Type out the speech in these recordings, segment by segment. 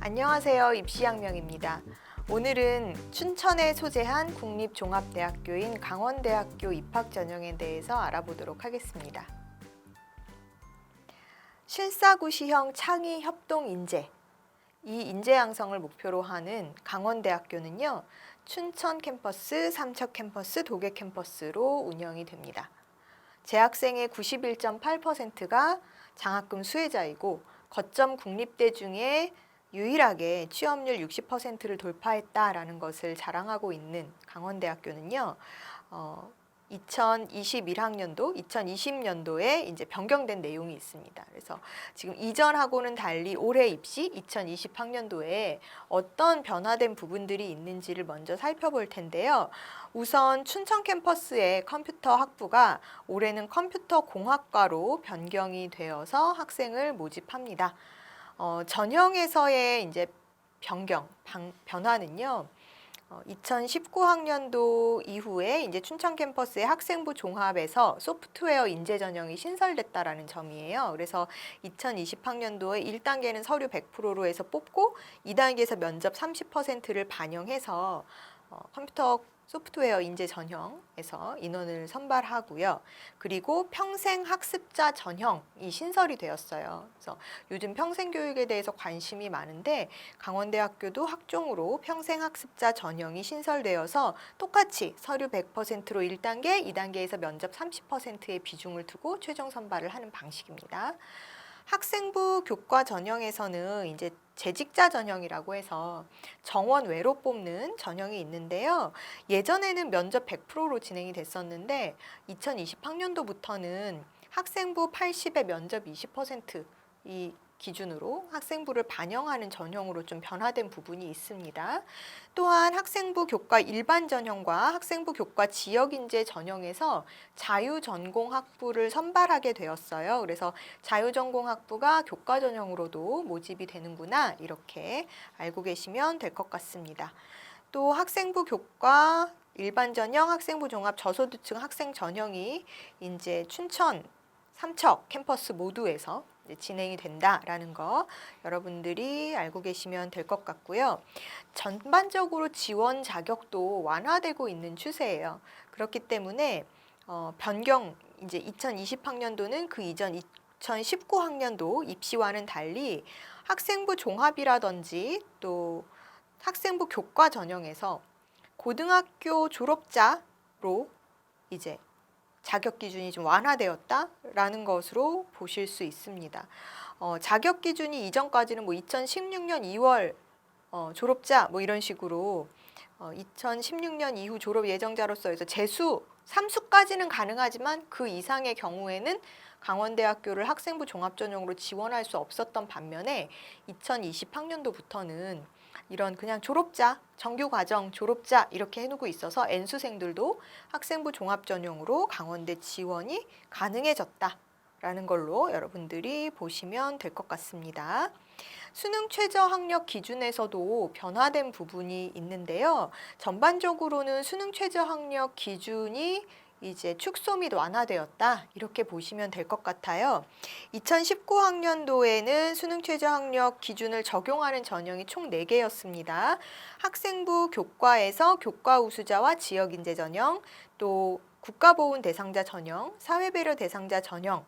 안녕하세요. 입시양명입니다. 오늘은 춘천에 소재한 국립종합대학교인 강원대학교 입학 전형에 대해서 알아보도록 하겠습니다. 실사구시형 창의 협동 인재, 이 인재 양성을 목표로 하는 강원대학교는요, 춘천 캠퍼스, 삼척 캠퍼스, 도계 캠퍼스로 운영이 됩니다. 재학생의 91.8%가 장학금 수혜자이고 거점 국립대 중에 유일하게 취업률 60%를 돌파했다라는 것을 자랑하고 있는 강원대학교는요. 2021학년도, 2020년도에 이제 변경된 내용이 있습니다. 그래서 지금 이전하고는 달리 올해 입시 2020학년도에 어떤 변화된 부분들이 있는지를 먼저 살펴볼 텐데요. 우선 춘천 캠퍼스의 컴퓨터 학부가 올해는 컴퓨터 공학과로 변경이 되어서 학생을 모집합니다. 전형에서의 이제 변화는요. 2019학년도 이후에 이제 춘천 캠퍼스의 학생부 종합에서 소프트웨어 인재 전형이 신설됐다라는 점이에요. 그래서 2020학년도에 1단계는 서류 100%로 해서 뽑고 2단계에서 면접 30%를 반영해서 컴퓨터 소프트웨어 인재 전형에서 인원을 선발하고요. 그리고 평생 학습자 전형이 신설이 되었어요. 그래서 요즘 평생 교육에 대해서 관심이 많은데 강원대학교도 학종으로 평생 학습자 전형이 신설되어서 똑같이 서류 100%로 1단계, 2단계에서 면접 30%의 비중을 두고 최종 선발을 하는 방식입니다. 학생부 교과 전형에서는 이제 재직자 전형이라고 해서 정원 외로 뽑는 전형이 있는데요. 예전에는 면접 100%로 진행이 됐었는데 2020학년도부터는 학생부 80에 면접 20% 이 기준으로 학생부를 반영하는 전형으로 좀 변화된 부분이 있습니다. 또한 학생부 교과 일반 전형과 학생부 교과 지역인재 전형에서 자유전공학부를 선발하게 되었어요. 그래서 자유전공학부가 교과 전형으로도 모집이 되는구나 이렇게 알고 계시면 될 것 같습니다. 또 학생부 교과 일반 전형, 학생부 종합 저소득층 학생 전형이 이제 춘천, 삼척 캠퍼스 모두에서 진행이 된다라는 거 여러분들이 알고 계시면 될 것 같고요. 전반적으로 지원 자격도 완화되고 있는 추세예요. 그렇기 때문에 변경 이제 2020학년도는 그 이전 2019학년도 입시와는 달리 학생부 종합이라든지 또 학생부 교과 전형에서 고등학교 졸업자로 이제 자격 기준이 좀 완화되었다라는 것으로 보실 수 있습니다. 자격 기준이 이전까지는 뭐 2016년 2월 졸업자 뭐 이런 식으로 2016년 이후 졸업 예정자로서 해서 재수 3수까지는 가능하지만 그 이상의 경우에는 강원대학교를 학생부 종합전형으로 지원할 수 없었던 반면에 2020학년도부터는 이런 그냥 졸업자, 정규과정 졸업자 이렇게 해놓고 있어서 N수생들도 학생부 종합전형으로 강원대 지원이 가능해졌다라는 걸로 여러분들이 보시면 될 것 같습니다. 수능 최저 학력 기준에서도 변화된 부분이 있는데요. 전반적으로는 수능 최저 학력 기준이 이제 축소 및 완화되었다 이렇게 보시면 될 것 같아요. 2019학년도에는 수능 최저 학력 기준을 적용하는 전형이 총 4개였습니다. 학생부 교과에서 교과 우수자와 지역인재 전형, 또 국가보훈 대상자 전형, 사회배려 대상자 전형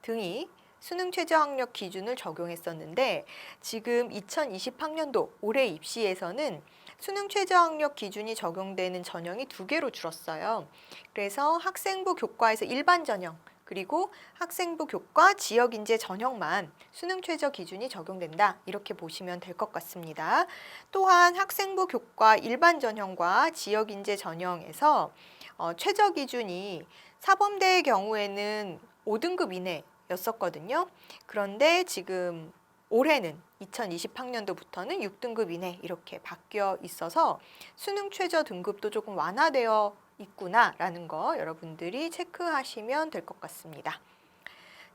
등이 수능 최저 학력 기준을 적용했었는데 지금 2020학년도 올해 입시에서는 수능 최저 학력 기준이 적용되는 전형이 2개로 줄었어요. 그래서 학생부 교과에서 일반 전형 그리고 학생부 교과 지역인재 전형만 수능 최저 기준이 적용된다 이렇게 보시면 될 것 같습니다. 또한 학생부 교과 일반 전형과 지역인재 전형에서 최저 기준이 사범대의 경우에는 5등급 이내였었거든요. 그런데 지금 올해는 2020학년도부터는 6등급 이내 이렇게 바뀌어 있어서 수능 최저 등급도 조금 완화되어 있구나라는 거 여러분들이 체크하시면 될 것 같습니다.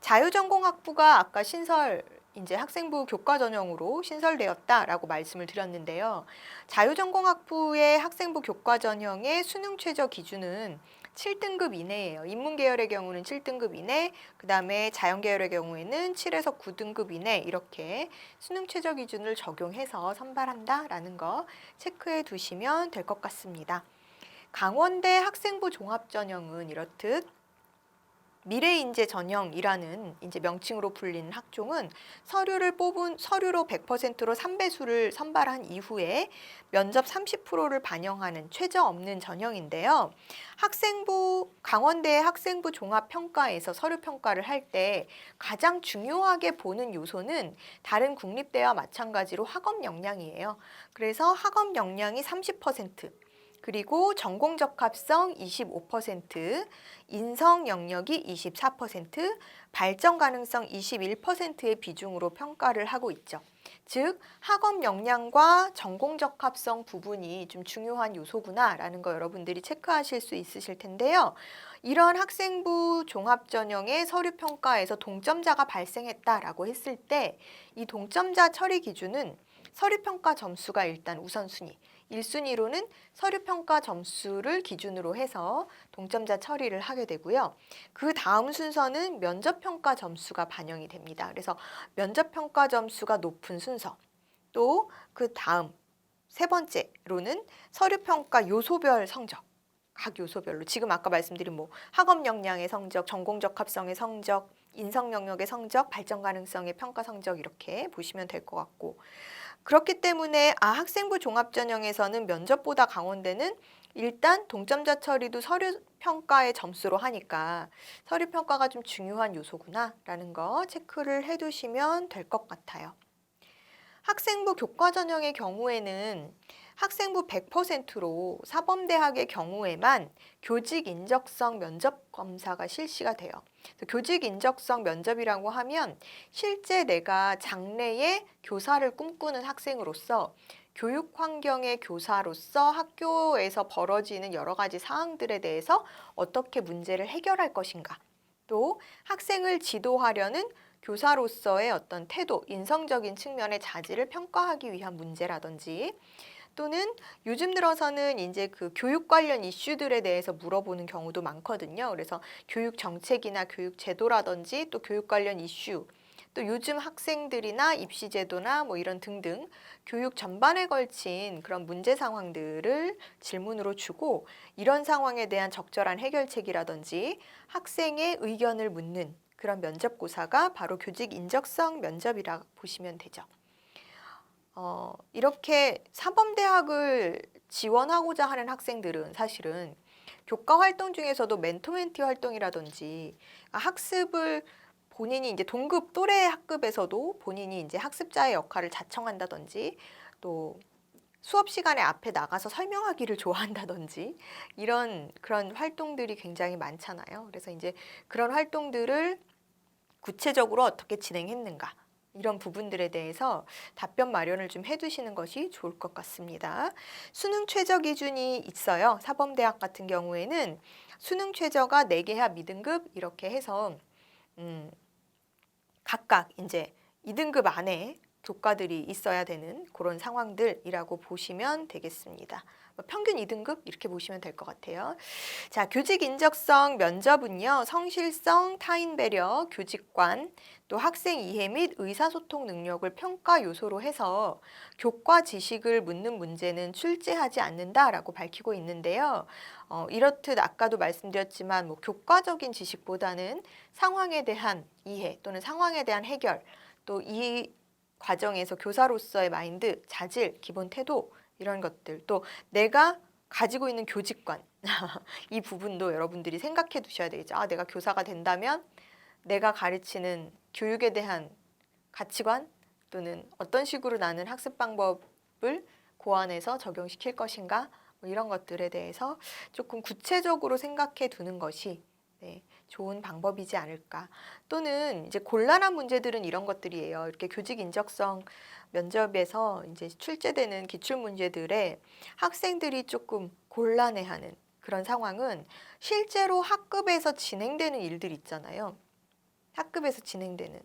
자유전공학부가 아까 이제 학생부 교과 전형으로 신설되었다라고 말씀을 드렸는데요. 자유전공학부의 학생부 교과 전형의 수능 최저 기준은 7등급 이내예요. 인문계열의 경우는 7등급 이내, 그 다음에 자연계열의 경우에는 7에서 9등급 이내 이렇게 수능 최저 기준을 적용해서 선발한다라는 거 체크해 두시면 될 것 같습니다. 강원대 학생부 종합전형은 이렇듯 미래인재 전형이라는 이제 명칭으로 불리는 학종은 서류로 100%로 3배수를 선발한 이후에 면접 30%를 반영하는 최저 없는 전형인데요. 강원대 학생부 종합평가에서 서류 평가를 할 때 가장 중요하게 보는 요소는 다른 국립대와 마찬가지로 학업 역량이에요. 그래서 학업 역량이 30%, 그리고 전공 적합성 25%, 인성 영역이 24%, 발전 가능성 21%의 비중으로 평가를 하고 있죠. 즉, 학업 역량과 전공 적합성 부분이 좀 중요한 요소구나라는 거 여러분들이 체크하실 수 있으실 텐데요. 이런 학생부 종합전형의 서류평가에서 동점자가 발생했다라고 했을 때 이 동점자 처리 기준은 서류평가 점수가 일단 우선순위, 1순위로는 서류평가 점수를 기준으로 해서 동점자 처리를 하게 되고요. 그 다음 순서는 면접평가 점수가 반영이 됩니다. 그래서 면접평가 점수가 높은 순서, 또 그 다음 세 번째로는 서류평가 요소별 성적, 각 요소별로 지금 아까 말씀드린 학업 역량의 성적, 전공 적합성의 성적, 인성 영역의 성적, 발전 가능성의 평가 성적 이렇게 보시면 될 것 같고, 그렇기 때문에 학생부 종합전형에서는 면접보다 강원대는 일단 동점자 처리도 서류평가의 점수로 하니까 서류평가가 좀 중요한 요소구나라는 거 체크를 해두시면 될 것 같아요. 학생부 교과전형의 경우에는 학생부 100%로 사범대학의 경우에만 교직 인적성 면접 검사가 실시가 돼요. 교직 인적성 면접이라고 하면 실제 내가 장래에 교사를 꿈꾸는 학생으로서 교육 환경의 교사로서 학교에서 벌어지는 여러 가지 사항들에 대해서 어떻게 문제를 해결할 것인가, 또 학생을 지도하려는 교사로서의 어떤 태도, 인성적인 측면의 자질을 평가하기 위한 문제라든지, 또는 요즘 들어서는 이제 그 교육 관련 이슈들에 대해서 물어보는 경우도 많거든요. 그래서 교육 정책이나 교육 제도라든지 또 교육 관련 이슈, 또 요즘 학생들이나 입시 제도나 이런 등등 교육 전반에 걸친 그런 문제 상황들을 질문으로 주고, 이런 상황에 대한 적절한 해결책이라든지 학생의 의견을 묻는 그런 면접고사가 바로 교직 인적성 면접이라 보시면 되죠. 이렇게 사범대학을 지원하고자 하는 학생들은 사실은 교과 활동 중에서도 멘토멘티 활동이라든지 학습을 본인이 이제 동급 또래 학급에서도 본인이 이제 학습자의 역할을 자청한다든지, 또 수업 시간에 앞에 나가서 설명하기를 좋아한다든지 그런 활동들이 굉장히 많잖아요. 그래서 이제 그런 활동들을 구체적으로 어떻게 진행했는가, 이런 부분들에 대해서 답변 마련을 좀 해두시는 것이 좋을 것 같습니다. 수능 최저 기준이 있어요. 사범대학 같은 경우에는 수능 최저가 4개하 미등급 이렇게 해서 각각 이제 2등급 안에 교과들이 있어야 되는 그런 상황들이라고 보시면 되겠습니다. 평균 2등급 이렇게 보시면 될 것 같아요. 자, 교직 인적성 면접은요, 성실성, 타인 배려, 교직관, 또 학생 이해 및 의사소통 능력을 평가 요소로 해서 교과 지식을 묻는 문제는 출제하지 않는다라고 밝히고 있는데요. 이렇듯 아까도 말씀드렸지만 교과적인 지식보다는 상황에 대한 이해 또는 상황에 대한 해결, 또 이 과정에서 교사로서의 마인드, 자질, 기본 태도, 이런 것들, 또 내가 가지고 있는 교직관 이 부분도 여러분들이 생각해 두셔야 되겠죠. 내가 교사가 된다면 내가 가르치는 교육에 대한 가치관, 또는 어떤 식으로 나는 학습 방법을 고안해서 적용시킬 것인가, 이런 것들에 대해서 조금 구체적으로 생각해 두는 것이 좋은 방법이지 않을까. 또는 이제 곤란한 문제들은 이런 것들이에요. 이렇게 교직 인적성 면접에서 이제 출제되는 기출 문제들에 학생들이 조금 곤란해하는 그런 상황은 실제로 학급에서 진행되는 일들 있잖아요. 학급에서 진행되는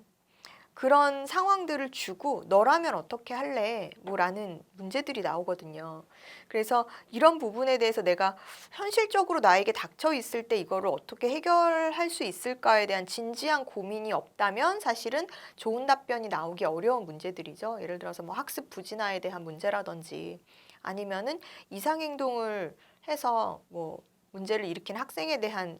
그런 상황들을 주고 너라면 어떻게 할래? 뭐라는 문제들이 나오거든요. 그래서 이런 부분에 대해서 내가 현실적으로 나에게 닥쳐 있을 때 이거를 어떻게 해결할 수 있을까에 대한 진지한 고민이 없다면 사실은 좋은 답변이 나오기 어려운 문제들이죠. 예를 들어서 뭐 학습 부진화에 대한 문제라든지 아니면은 이상행동을 해서 뭐 문제를 일으킨 학생에 대한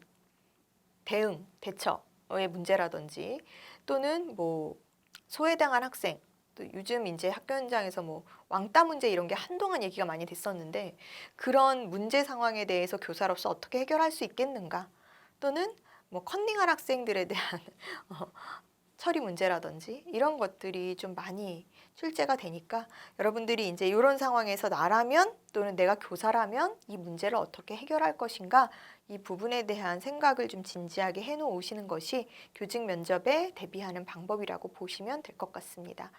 대응, 대처의 문제라든지 또는 뭐 소외당한 학생, 또 요즘 이제 학교 현장에서 뭐 왕따 문제 이런 게 한동안 얘기가 많이 됐었는데 그런 문제 상황에 대해서 교사로서 어떻게 해결할 수 있겠는가? 또는 뭐 컨닝한 학생들에 대한 처리 문제라든지 이런 것들이 좀 많이 출제가 되니까 여러분들이 이제 이런 상황에서 나라면 또는 내가 교사라면 이 문제를 어떻게 해결할 것인가 이 부분에 대한 생각을 좀 진지하게 해놓으시는 것이 교직 면접에 대비하는 방법이라고 보시면 될 것 같습니다.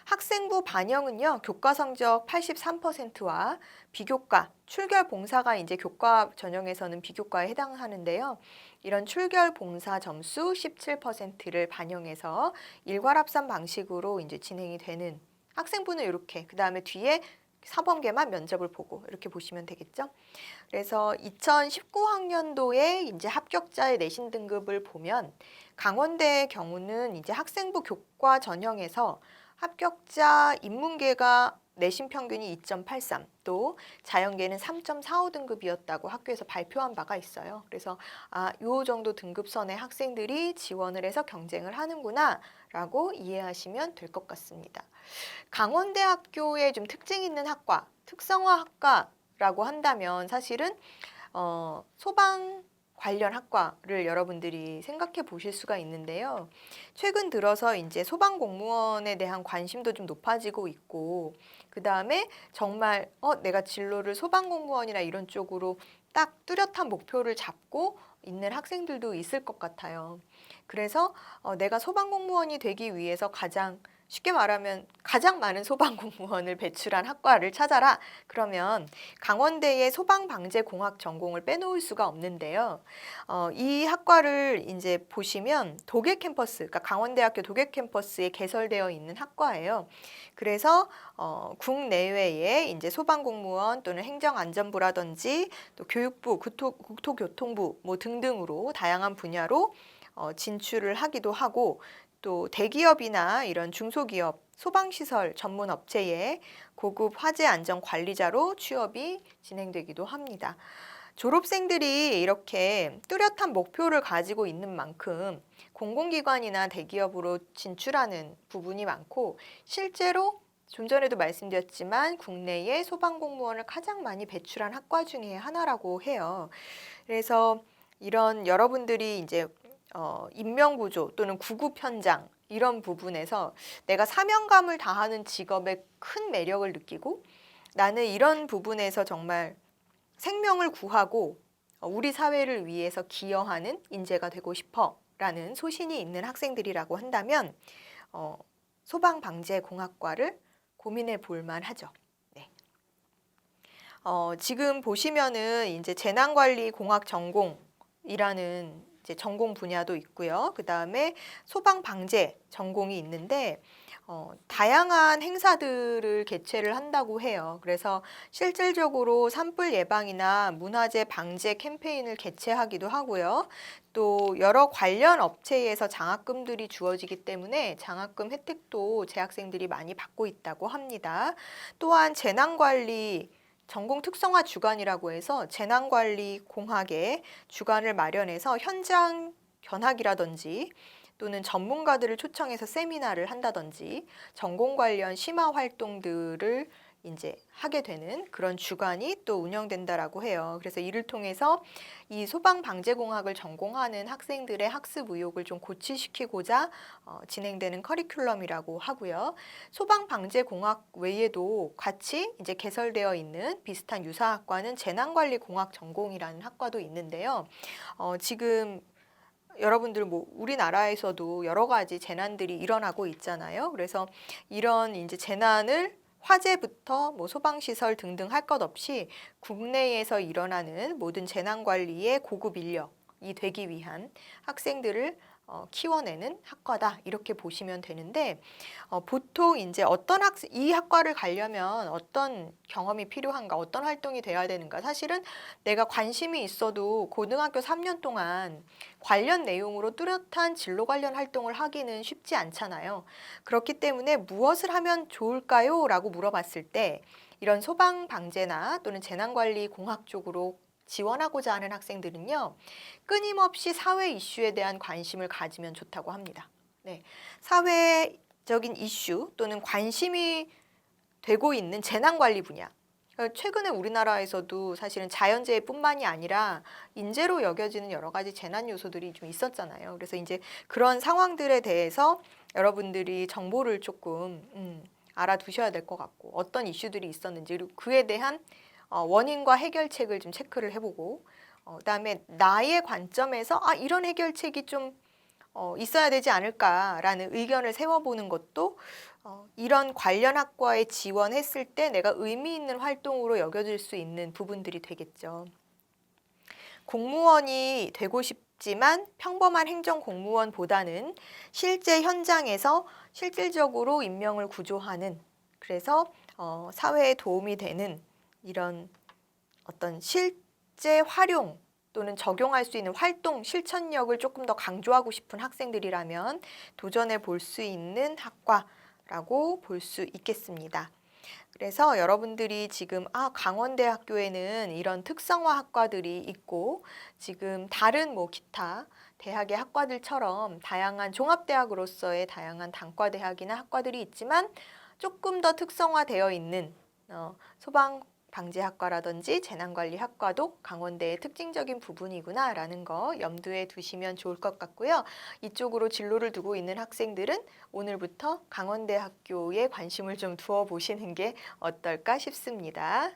학생부 반영은요, 교과 성적 83%와 비교과, 출결 봉사가 이제 교과 전형에서는 비교과에 해당하는데요. 이런 출결 봉사 점수 17%를 반영해서 일괄합산 방식으로 이제 진행이 되는 학생부는 이렇게, 그 다음에 뒤에 사범계만 면접을 보고 이렇게 보시면 되겠죠. 그래서 2019학년도에 이제 합격자의 내신 등급을 보면 강원대의 경우는 이제 학생부 교과 전형에서 합격자 인문계가 내신 평균이 2.83, 또 자연계는 3.45 등급이었다고 학교에서 발표한 바가 있어요. 그래서 요 정도 등급선의 학생들이 지원을 해서 경쟁을 하는구나 라고 이해하시면 될 것 같습니다. 강원대학교의 좀 특징 있는 학과, 특성화 학과라고 한다면 사실은 소방 관련 학과를 여러분들이 생각해 보실 수가 있는데요. 최근 들어서 이제 소방 공무원에 대한 관심도 좀 높아지고 있고, 그 다음에 정말 내가 진로를 소방 공무원이나 이런 쪽으로 딱 뚜렷한 목표를 잡고 있는 학생들도 있을 것 같아요. 그래서 내가 소방 공무원이 되기 위해서 쉽게 말하면 가장 많은 소방공무원을 배출한 학과를 찾아라. 그러면 강원대의 소방방재공학 전공을 빼놓을 수가 없는데요. 이 학과를 이제 보시면 독일 캠퍼스, 그러니까 강원대학교 독일 캠퍼스에 개설되어 있는 학과예요. 그래서 국내외에 이제 소방공무원 또는 행정안전부라든지 또 교육부, 국토교통부 뭐 등등으로 다양한 분야로 진출을 하기도 하고 또 대기업이나 이런 중소기업, 소방시설 전문 업체에 고급 화재 안전 관리자로 취업이 진행되기도 합니다. 졸업생들이 이렇게 뚜렷한 목표를 가지고 있는 만큼 공공기관이나 대기업으로 진출하는 부분이 많고 실제로 좀 전에도 말씀드렸지만 국내에 소방공무원을 가장 많이 배출한 학과 중에 하나라고 해요. 그래서 이런 여러분들이 이제 인명구조 또는 구급 현장 이런 부분에서 내가 사명감을 다하는 직업의 큰 매력을 느끼고 나는 이런 부분에서 정말 생명을 구하고 우리 사회를 위해서 기여하는 인재가 되고 싶어 라는 소신이 있는 학생들이라고 한다면 소방방재공학과를 고민해 볼 만하죠. 네. 지금 보시면은 이제 재난관리공학 전공이라는 이제 전공 분야도 있고요. 그 다음에 소방방재 전공이 있는데 다양한 행사들을 개최를 한다고 해요. 그래서 실질적으로 산불 예방이나 문화재 방제 캠페인을 개최하기도 하고요. 또 여러 관련 업체에서 장학금들이 주어지기 때문에 장학금 혜택도 재학생들이 많이 받고 있다고 합니다. 또한 재난관리 전공 특성화 주간이라고 해서 재난관리 공학의 주간을 마련해서 현장 견학이라든지 또는 전문가들을 초청해서 세미나를 한다든지 전공 관련 심화 활동들을 이제 하게 되는 그런 주간이 또 운영된다라고 해요. 그래서 이를 통해서 이 소방방재공학을 전공하는 학생들의 학습 의욕을 좀 고취시키고자 진행되는 커리큘럼이라고 하고요. 소방방재공학 외에도 같이 이제 개설되어 있는 비슷한 유사학과는 재난관리공학 전공이라는 학과도 있는데요. 지금 여러분들 뭐 우리나라에서도 여러 가지 재난들이 일어나고 있잖아요. 그래서 이런 이제 재난을 화재부터 뭐 소방시설 등등 할 것 없이 국내에서 일어나는 모든 재난 관리의 고급 인력이 되기 위한 학생들을 키워내는 학과다 이렇게 보시면 되는데 보통 이제 이 학과를 가려면 어떤 경험이 필요한가, 어떤 활동이 돼야 되는가. 사실은 내가 관심이 있어도 고등학교 3년 동안 관련 내용으로 뚜렷한 진로 관련 활동을 하기는 쉽지 않잖아요. 그렇기 때문에 무엇을 하면 좋을까요? 라고 물어봤을 때 이런 소방방재나 또는 재난관리 공학 쪽으로 지원하고자 하는 학생들은요, 끊임없이 사회 이슈에 대한 관심을 가지면 좋다고 합니다. 네, 사회적인 이슈 또는 관심이 되고 있는 재난관리 분야. 최근에 우리나라에서도 사실은 자연재해뿐만이 아니라 인재로 여겨지는 여러 가지 재난 요소들이 좀 있었잖아요. 그래서 이제 그런 상황들에 대해서 여러분들이 정보를 조금 알아두셔야 될 것 같고, 어떤 이슈들이 있었는지, 그리고 그에 대한 원인과 해결책을 좀 체크를 해보고, 그다음에 나의 관점에서 이런 해결책이 좀 있어야 되지 않을까라는 의견을 세워보는 것도 이런 관련 학과에 지원했을 때 내가 의미 있는 활동으로 여겨질 수 있는 부분들이 되겠죠. 공무원이 되고 싶지만 평범한 행정 공무원보다는 실제 현장에서 실질적으로 인명을 구조하는, 그래서 사회에 도움이 되는 이런 어떤 실제 활용 또는 적용할 수 있는 활동, 실천력을 조금 더 강조하고 싶은 학생들이라면 도전해 볼 수 있는 학과라고 볼 수 있겠습니다. 그래서 여러분들이 지금 강원대학교에는 이런 특성화 학과들이 있고 지금 다른 기타 대학의 학과들처럼 다양한 종합대학으로서의 다양한 단과대학이나 학과들이 있지만 조금 더 특성화되어 있는 소방방재학과라든지 재난관리학과도 강원대의 특징적인 부분이구나라는 거 염두에 두시면 좋을 것 같고요. 이쪽으로 진로를 두고 있는 학생들은 오늘부터 강원대학교에 관심을 좀 두어 보시는 게 어떨까 싶습니다.